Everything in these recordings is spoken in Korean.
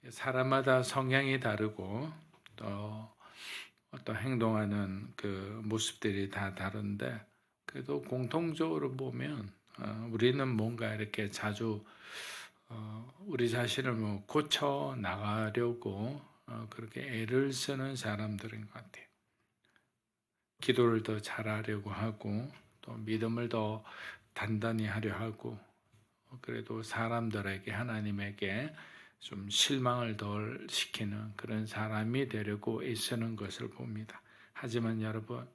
사람마다 성향이 다르고 또 어떤 행동하는 그 모습들이 다 다른데 그래도 공통적으로 보면 우리는 뭔가 이렇게 자주 우리 자신을 뭐 고쳐 나가려고 그렇게 애를 쓰는 사람들인 것 같아요. 기도를 더 잘하려고 하고 또 믿음을 더 단단히 하려 하고 그래도 사람들에게 하나님에게 좀 실망을 덜 시키는 그런 사람이 되려고 애쓰는 것을 봅니다. 하지만 여러분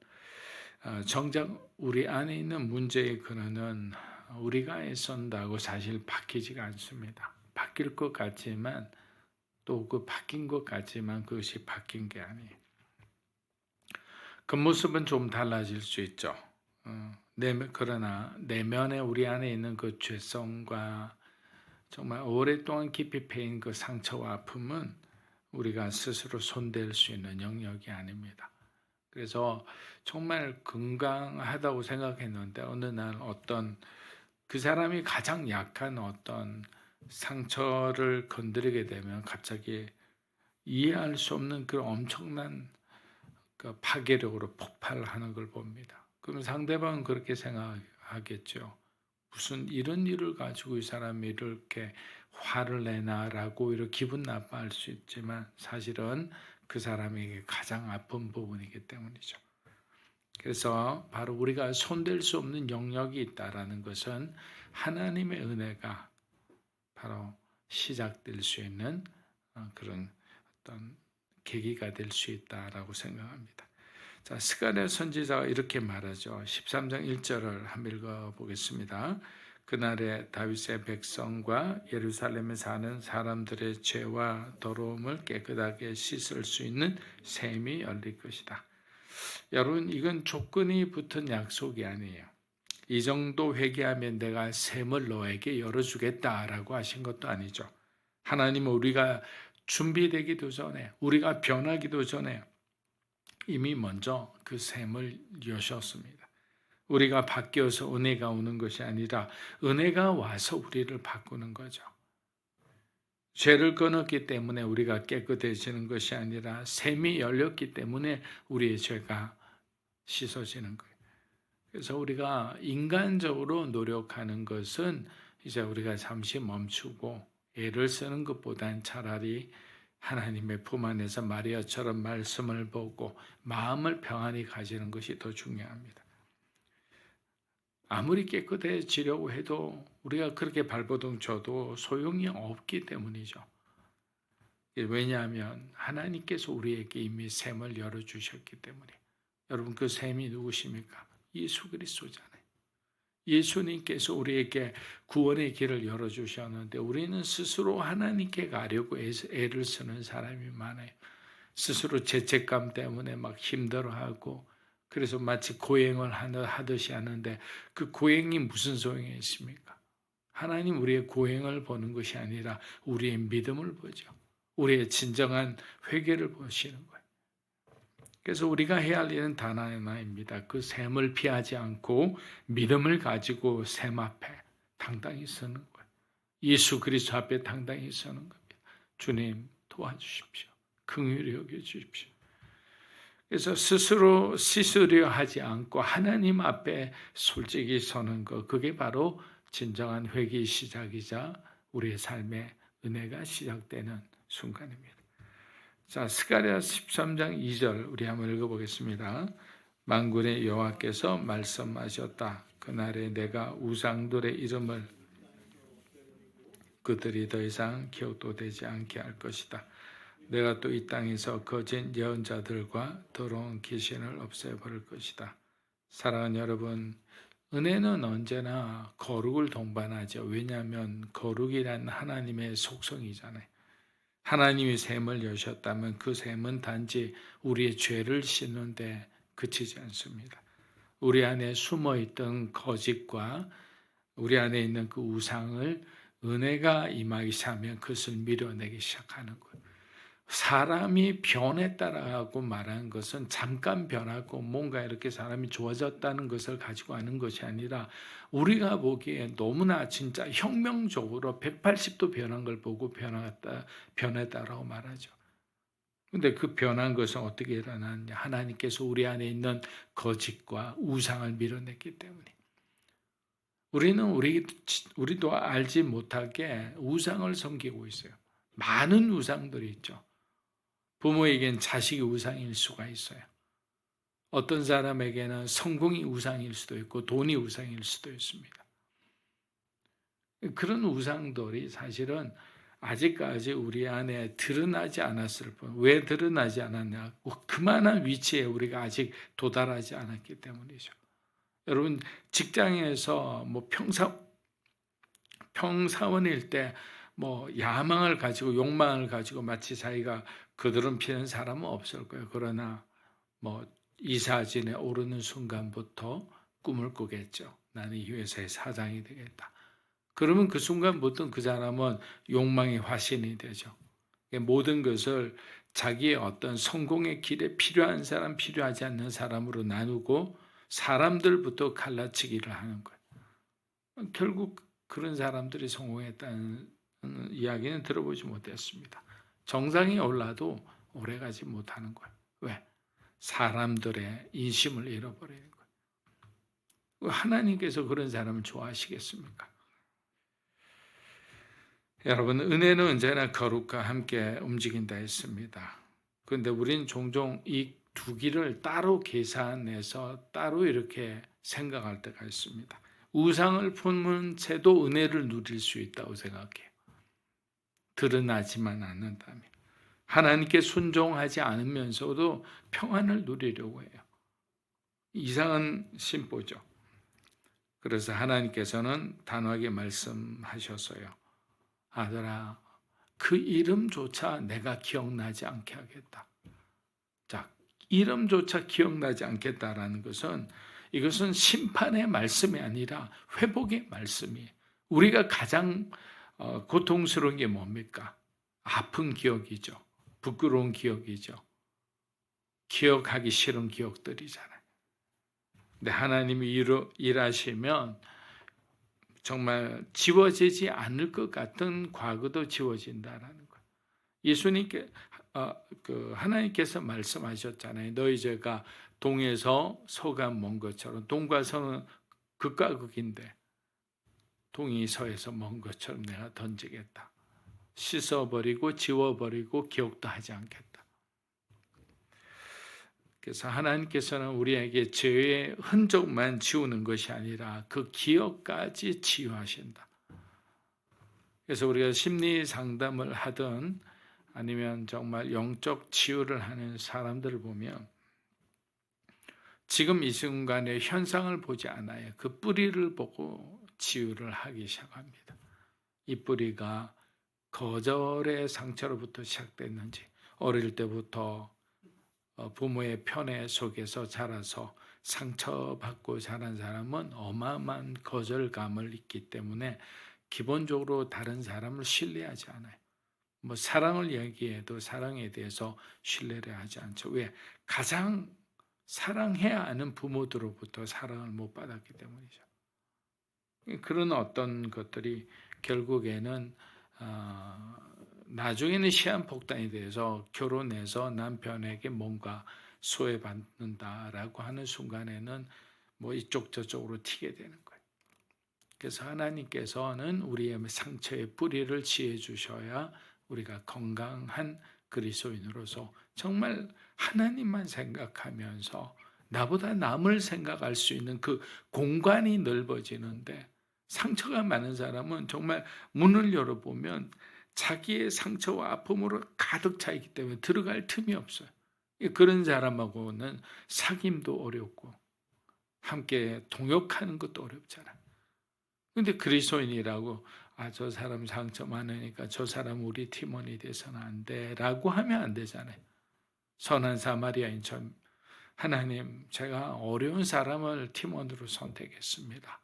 정작 우리 안에 있는 문제의 근원은 우리가 애쓴다고 사실 바뀌지가 않습니다. 바뀔 것 같지만 또 그 바뀐 것 같지만 그것이 바뀐 게 아니에요. 겉모습은 좀 달라질 수 있죠. 그러나 내면에 우리 안에 있는 그 죄성과 정말 오랫동안 깊이 패인 그 상처와 아픔은 우리가 스스로 손댈 수 있는 영역이 아닙니다. 그래서 정말 건강하다고 생각했는데 어느 날 어떤 그 사람이 가장 약한 어떤 상처를 건드리게 되면 갑자기 이해할 수 없는 그 엄청난 그 파괴력으로 폭발하는 걸 봅니다. 그러면 상대방은 그렇게 생각하겠죠. 무슨 이런 일을 가지고 이 사람이 이렇게 화를 내나라고 이렇게 기분 나빠할 수 있지만 사실은 그 사람에게 가장 아픈 부분이기 때문이죠. 그래서 바로 우리가 손댈 수 없는 영역이 있다라는 것은 하나님의 은혜가 바로 시작될 수 있는 그런 어떤 계기가 될 수 있다라고 생각합니다. 자, 스가랴 선지자가 이렇게 말하죠. 13장 1절을 한번 읽어보겠습니다. 그날에 다윗의 백성과 예루살렘에 사는 사람들의 죄와 더러움을 깨끗하게 씻을 수 있는 샘이 열릴 것이다. 여러분, 이건 조건이 붙은 약속이 아니에요. 이 정도 회개하면 내가 샘을 너에게 열어주겠다라고 하신 것도 아니죠. 하나님은 우리가 준비되기도 전에, 우리가 변하기도 전에 이미 먼저 그 샘을 여셨습니다. 우리가 바뀌어서 은혜가 오는 것이 아니라 은혜가 와서 우리를 바꾸는 거죠. 죄를 끊었기 때문에 우리가 깨끗해지는 것이 아니라 샘이 열렸기 때문에 우리의 죄가 씻어지는 거예요. 그래서 우리가 인간적으로 노력하는 것은 이제 우리가 잠시 멈추고 애를 쓰는 것보단 차라리 하나님의 품 안에서 마리아처럼 말씀을 보고 마음을 평안히 가지는 것이 더 중요합니다. 아무리 깨끗해지려고 해도 우리가 그렇게 발버둥 쳐도 소용이 없기 때문이죠. 왜냐하면 하나님께서 우리에게 이미 샘을 열어주셨기 때문에. 여러분, 그 샘이 누구십니까? 예수 그리스도잖아요. 예수님께서 우리에게 구원의 길을 열어주셨는데 우리는 스스로 하나님께 가려고 애를 쓰는 사람이 많아요. 스스로 죄책감 때문에 막 힘들어하고 그래서 마치 고행을 하듯이 하는데 그 고행이 무슨 소용이 있습니까? 하나님 우리의 고행을 보는 것이 아니라 우리의 믿음을 보죠. 우리의 진정한 회개를 보시는 거예요. 그래서 우리가 해야 할 일은 단 하나입니다. 그 샘을 피하지 않고 믿음을 가지고 샘 앞에 당당히 서는 거예요. 예수 그리스도 앞에 당당히 서는 겁니다. 주님 도와주십시오. 긍휼히 여겨주십시오. 그래서 스스로 씻으려 하지 않고 하나님 앞에 솔직히 서는 것, 그게 바로 진정한 회개의 시작이자 우리의 삶의 은혜가 시작되는 순간입니다. 자, 스가랴 13장 2절 우리 한번 읽어보겠습니다. 만군의 여호와께서 말씀하셨다. 그날에 내가 우상들의 이름을 그들이 더 이상 기억도 되지 않게 할 것이다. 내가 또 이 땅에서 거짓 예언자들과 더러운 귀신을 없애버릴 것이다. 사랑하는 여러분, 은혜는 언제나 거룩을 동반하죠. 왜냐하면 거룩이란 하나님의 속성이잖아요. 하나님이 샘을 여셨다면 그 샘은 단지 우리의 죄를 씻는데 그치지 않습니다. 우리 안에 숨어있던 거짓과 우리 안에 있는 그 우상을 은혜가 임하기 시작하면 그것을 밀어내기 시작하는 거예요. 사람이 변했다라고 말하는 것은 잠깐 변하고 뭔가 이렇게 사람이 좋아졌다는 것을 가지고 하는 것이 아니라 우리가 보기에 너무나 진짜 혁명적으로 180도 변한 걸 보고 변했다라고 말하죠. 근데 그 변한 것은 어떻게 일어났냐? 하나님께서 우리 안에 있는 거짓과 우상을 밀어냈기 때문에. 우리도 알지 못하게 우상을 섬기고 있어요. 많은 우상들이 있죠. 부모에겐 자식이 우상일 수가 있어요. 어떤 사람에게는 성공이 우상일 수도 있고 돈이 우상일 수도 있습니다. 그런 우상들이 사실은 아직까지 우리 안에 드러나지 않았을 뿐. 왜 드러나지 않았냐? 그만한 위치에 우리가 아직 도달하지 않았기 때문이죠. 여러분 직장에서 뭐 평사원일 때 뭐 야망을 가지고 욕망을 가지고 마치 자기가 그들은 피는 사람은 없을 거예요. 그러나 뭐 이사진에 오르는 순간부터 꿈을 꾸겠죠. 나는 이 회사의 사장이 되겠다. 그러면 그 순간부터 그 사람은 욕망의 화신이 되죠. 모든 것을 자기의 어떤 성공의 길에 필요한 사람, 필요하지 않는 사람으로 나누고 사람들부터 갈라치기를 하는 거예요. 결국 그런 사람들이 성공했다는 이야기는 들어보지 못했습니다. 정상에 올라도 오래가지 못하는 거예요. 왜? 사람들의 인심을 잃어버리는 거예요. 하나님께서 그런 사람을 좋아하시겠습니까? 여러분, 은혜는 언제나 거룩과 함께 움직인다 했습니다. 그런데 우리는 종종 이 두 길을 따로 계산해서 따로 이렇게 생각할 때가 있습니다. 우상을 품은 채도 은혜를 누릴 수 있다고 생각해요. 드러나지만 않는다면. 하나님께 순종하지 않으면서도 평안을 누리려고 해요. 이상한 심보죠. 그래서 하나님께서는 단호하게 말씀하셨어요. 아들아, 그 이름조차 내가 기억나지 않게 하겠다. 자, 이름조차 기억나지 않겠다라는 것은 이것은 심판의 말씀이 아니라 회복의 말씀이에요. 우리가 가장 고통스러운 게 뭡니까? 아픈 기억이죠. 부끄러운 기억이죠. 기억하기 싫은 기억들이잖아요. 근데 하나님이 일하시면 정말 지워지지 않을 것 같은 과거도 지워진다라는 거예요. 예수님께 하나님께서 말씀하셨잖아요. 너희 죄가 동에서 서가 먼 것처럼, 동과 서는 극과 극인데 동이 서에서 먼 것처럼 내가 던지겠다. 씻어버리고 지워버리고 기억도 하지 않겠다. 그래서 하나님께서는 우리에게 죄의 흔적만 지우는 것이 아니라 그 기억까지 치유하신다. 그래서 우리가 심리 상담을 하든 아니면 정말 영적 치유를 하는 사람들을 보면 지금 이 순간의 현상을 보지 않아요. 그 뿌리를 보고 치유를 하기 시작합니다. 이 뿌리가 거절의 상처로부터 시작됐는지, 어릴 때부터 부모의 편애 속에서 자라서 상처받고 자란 사람은 어마어마한 거절감을 잊기 때문에 기본적으로 다른 사람을 신뢰하지 않아요. 뭐 사랑을 얘기해도 사랑에 대해서 신뢰를 하지 않죠. 왜? 가장 사랑해야 하는 부모들로부터 사랑을 못 받았기 때문이죠. 그런 어떤 것들이 결국에는 나중에는 시한폭탄이 돼서 결혼해서 남편에게 뭔가 소외받는다라고 하는 순간에는 뭐 이쪽 저쪽으로 튀게 되는 거예요. 그래서 하나님께서는 우리의 상처의 뿌리를 지혜 주셔야 우리가 건강한 그리스도인으로서 정말 하나님만 생각하면서 나보다 남을 생각할 수 있는 그 공간이 넓어지는데, 상처가 많은 사람은 정말 문을 열어보면 자기의 상처와 아픔으로 가득 차 있기 때문에 들어갈 틈이 없어요. 그런 사람하고는 사귐도 어렵고 함께 동역하는 것도 어렵잖아요. 근데 그리스도인이라고 저 사람 상처 많으니까 저 사람 우리 팀원이 돼서는 안 돼 라고 하면 안 되잖아요. 선한 사마리아인처럼 하나님, 제가 어려운 사람을 팀원으로 선택했습니다.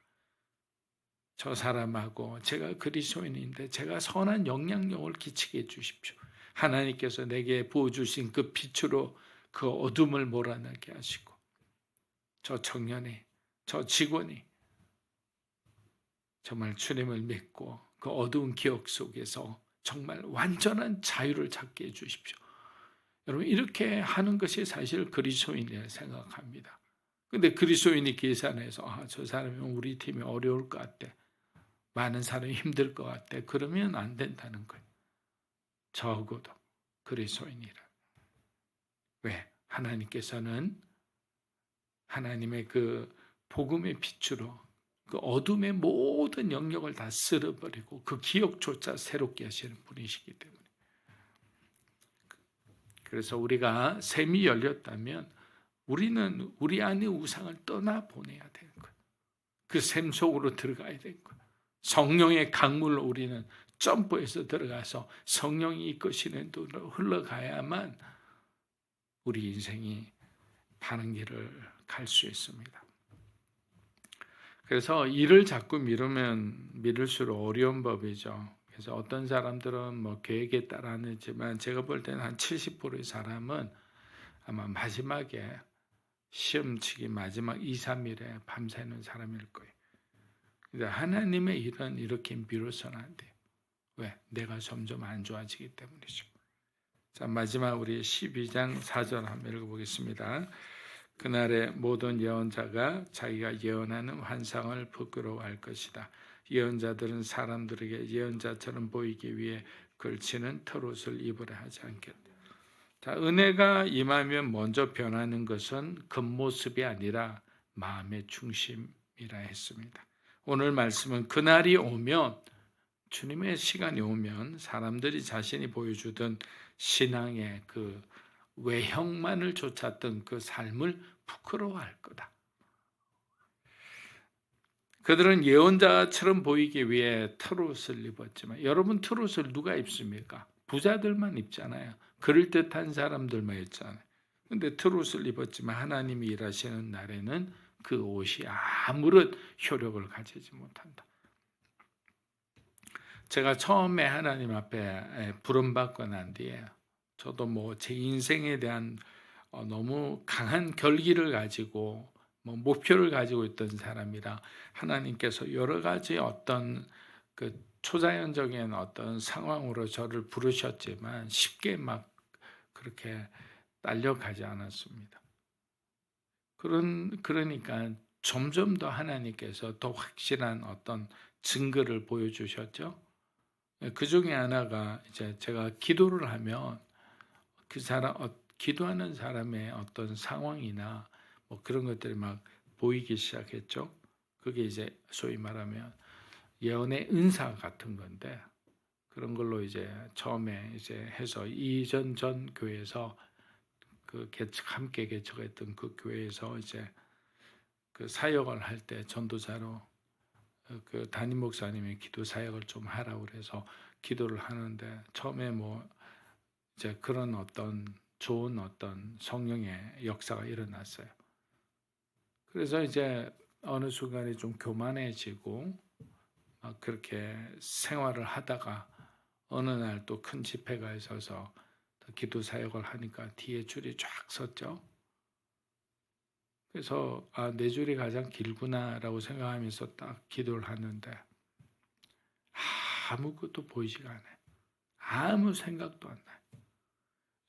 저 사람하고 제가 그리스도인인데 제가 선한 영향력을 끼치게 해주십시오. 하나님께서 내게 부어주신 그 빛으로 그 어둠을 몰아내게 하시고 저 청년이, 저 직원이 정말 주님을 믿고 그 어두운 기억 속에서 정말 완전한 자유를 찾게 해주십시오. 여러분, 이렇게 하는 것이 사실 그리스도인이라 생각합니다. 근데 그리스도인이 계산해서 저 사람이 우리 팀이 어려울 것 같아, 많은 사람이 힘들 것 같아, 그러면 안 된다는 거예요. 적어도 그리스도인이라. 왜? 하나님께서는 하나님의 그 복음의 빛으로 그 어둠의 모든 영역을 다 쓸어버리고 그 기억조차 새롭게 하시는 분이시기 때문에. 그래서 우리가 샘이 열렸다면 우리는 우리 안의 우상을 떠나보내야 되는 거예요. 그 샘 속으로 들어가야 되는 거예요. 성령의 강물로 우리는 점프해서 들어가서 성령이 이끄시는 대로 흘러가야만 우리 인생이 바른 길을 갈 수 있습니다. 그래서 일을 자꾸 미루면 미룰수록 어려운 법이죠. 그래서 어떤 사람들은 뭐 계획에 따라 하지만 제가 볼 때는 한 70%의 사람은 아마 마지막에 시험치기 마지막 2, 3일에 밤새는 사람일 거예요. 근데 하나님의 일은 이렇게 미뤄서는 안 돼요. 왜? 내가 점점 안 좋아지기 때문이죠. 자, 마지막 우리 12장 4절 한번 읽어보겠습니다. 그날에 모든 예언자가 자기가 예언하는 환상을 부끄러워할 것이다. 예언자들은 사람들에게 예언자처럼 보이기 위해 걸치는 털옷을 입으려 하지 않겠다. 자, 은혜가 임하면 먼저 변하는 것은 겉모습이 아니라 마음의 중심이라 했습니다. 오늘 말씀은 그날이 오면, 주님의 시간이 오면 사람들이 자신이 보여주던 신앙의 그 외형만을 좇았던 그 삶을 부끄러워할 거다. 그들은 예언자처럼 보이기 위해 털옷을 입었지만, 여러분 털옷을 누가 입습니까? 부자들만 입잖아요. 그럴듯한 사람들만 입잖아요. 근데 털옷을 입었지만 하나님이 일하시는 날에는 그 옷이 아무런 효력을 가지지 못한다. 제가 처음에 하나님 앞에 부름받고 난 뒤에 저도 뭐 제 인생에 대한 너무 강한 결기를 가지고 뭐 목표를 가지고 있던 사람이라 하나님께서 여러 가지 어떤 그 초자연적인 어떤 상황으로 저를 부르셨지만 쉽게 막 그렇게 딸려가지 않았습니다. 그러니까 점점 더 하나님께서 더 확실한 어떤 증거를 보여주셨죠. 그 중에 하나가 이제 제가 기도를 하면 그 사람, 기도하는 사람의 어떤 상황이나 뭐 그런 것들이 막 보이기 시작했죠. 그게 이제 소위 말하면 예언의 은사 같은 건데, 그런 걸로 이제 처음에 이제 해서 이전 전 교회에서 그 함께 개척했던 그 교회에서 이제 그 사역을 할 때 전도자로 그 담임 목사님이 기도 사역을 좀 하라고 그래서 기도를 하는데, 처음에 뭐 이제 그런 어떤 좋은 어떤 성령의 역사가 일어났어요. 그래서 이제 어느 순간에 좀 교만해지고 막 그렇게 생활을 하다가 어느 날 또 큰 집회가 있어서 기도 사역을 하니까 뒤에 줄이 쫙 섰죠. 그래서 내 줄이 가장 길구나라고 생각하면서 딱 기도를 하는데 아무것도 보이지가 않아요. 아무 생각도 안 나요.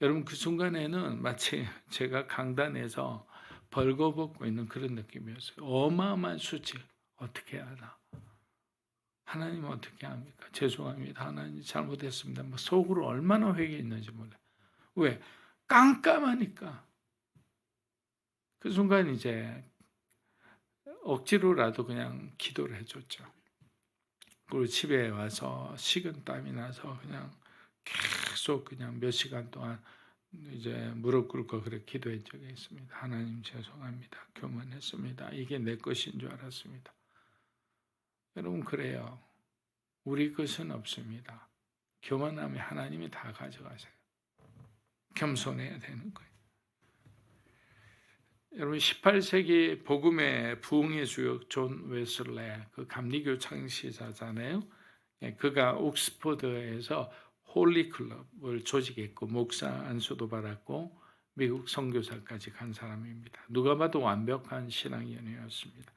여러분, 그 순간에는 마치 제가 강단에서 벌거벗고 있는 그런 느낌이었어요. 어마어마한 수치. 어떻게 하나? 하나님 어떻게 합니까? 죄송합니다. 하나님 잘못했습니다. 뭐 속으로 얼마나 회개했는지 몰라요. 왜? 깜깜하니까. 그 순간 이제 억지로라도 그냥 기도를 해줬죠. 그리고 집에 와서 식은 땀이 나서 그냥 계속 그냥 몇 시간 동안 이제 무릎 꿇고 그렇게 기도한 적이 있습니다. 하나님 죄송합니다. 교만했습니다. 이게 내 것인 줄 알았습니다. 여러분, 그래요. 우리 것은 없습니다. 교만하면 하나님이 다 가져가세요. 겸손해야 되는 거예요. 여러분, 18세기 복음의 부흥의 주역 존 웨슬레, 그 감리교 창시자잖아요. 그가 옥스퍼드에서 홀리클럽을 조직했고 목사 안수도 받았고 미국 선교사까지 간 사람입니다. 누가 봐도 완벽한 신앙인이었습니다.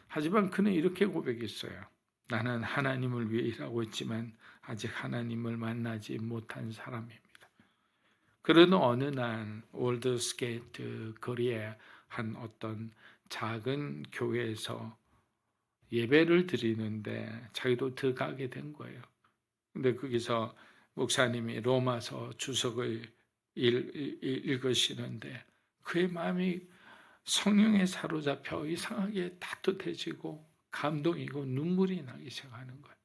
하지만 그는 이렇게 고백했어요. 나는 하나님을 위해 일하고 있지만 아직 하나님을 만나지 못한 사람입니다. 그러는 어느 날 올드스게이트 거리에 한 어떤 작은 교회에서 예배를 드리는데 자기도 들어가게 된 거예요. 근데 거기서 목사님이 로마서 주석을 읽으시는데 그의 마음이 성령에 사로잡혀 이상하게 따뜻해지고 감동이고 눈물이 나기 시작하는 거예요.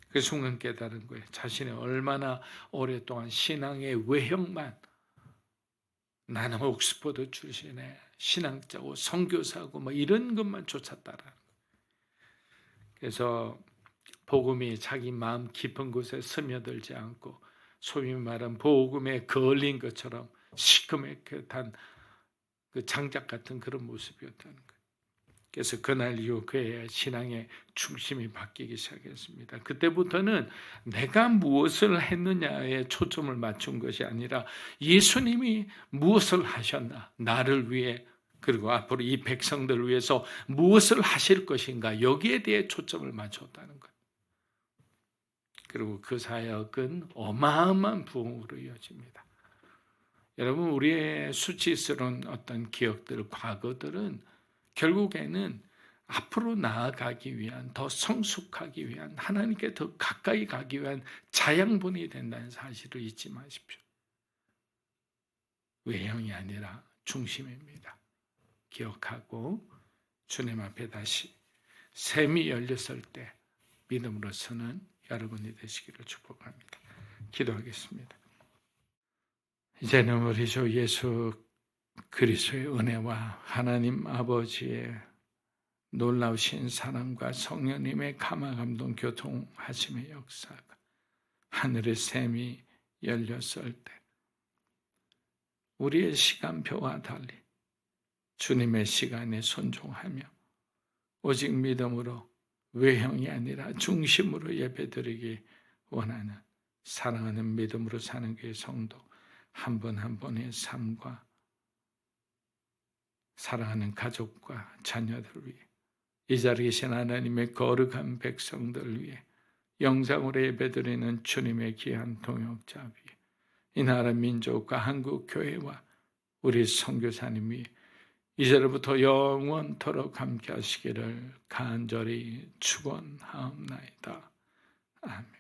그 순간 깨달은 거예요. 자신이 얼마나 오랫동안 신앙의 외형만, 나는 옥스퍼드 출신의 신앙자고 선교사고 뭐 이런 것만 쫓았다라는 거예요. 그래서 복음이 자기 마음 깊은 곳에 스며들지 않고 소위 말하는 복음에 걸린 것처럼 시커멓게 그 장작 같은 그런 모습이었다는 거예요. 그래서 그날 이후 그의 신앙의 중심이 바뀌기 시작했습니다. 그때부터는 내가 무엇을 했느냐에 초점을 맞춘 것이 아니라 예수님이 무엇을 하셨나, 나를 위해 그리고 앞으로 이 백성들을 위해서 무엇을 하실 것인가, 여기에 대해 초점을 맞췄다는 거예요. 그리고 그 사역은 어마어마한 부흥으로 이어집니다. 여러분, 우리의 수치스러운 어떤 기억들, 과거들은 결국에는 앞으로 나아가기 위한, 더 성숙하기 위한, 하나님께 더 가까이 가기 위한 자양분이 된다는 사실을 잊지 마십시오. 외형이 아니라 중심입니다. 기억하고 주님 앞에 다시 샘이 열렸을 때 믿음으로 서는 여러분이 되시기를 축복합니다. 기도하겠습니다. 이제는 우리 주 예수 그리스도의 은혜와 하나님 아버지의 놀라우신 사랑과 성령님의 감화감동 교통하심의 역사가 하늘의 샘이 열렸을 때 우리의 시간표와 달리 주님의 시간에 순종하며 오직 믿음으로 외형이 아니라 중심으로 예배드리기 원하는 사랑하는 믿음으로 사는 교회 성도 한 분 한 분의 삶과 사랑하는 가족과 자녀들 위해 이 자리에 계신 하나님의 거룩한 백성들 위해 영상으로 예배드리는 주님의 귀한 동역자 위해 이 나라 민족과 한국 교회와 우리 선교사님이 이제로부터 영원토록 함께 하시기를 간절히 축원하옵나이다. 아멘.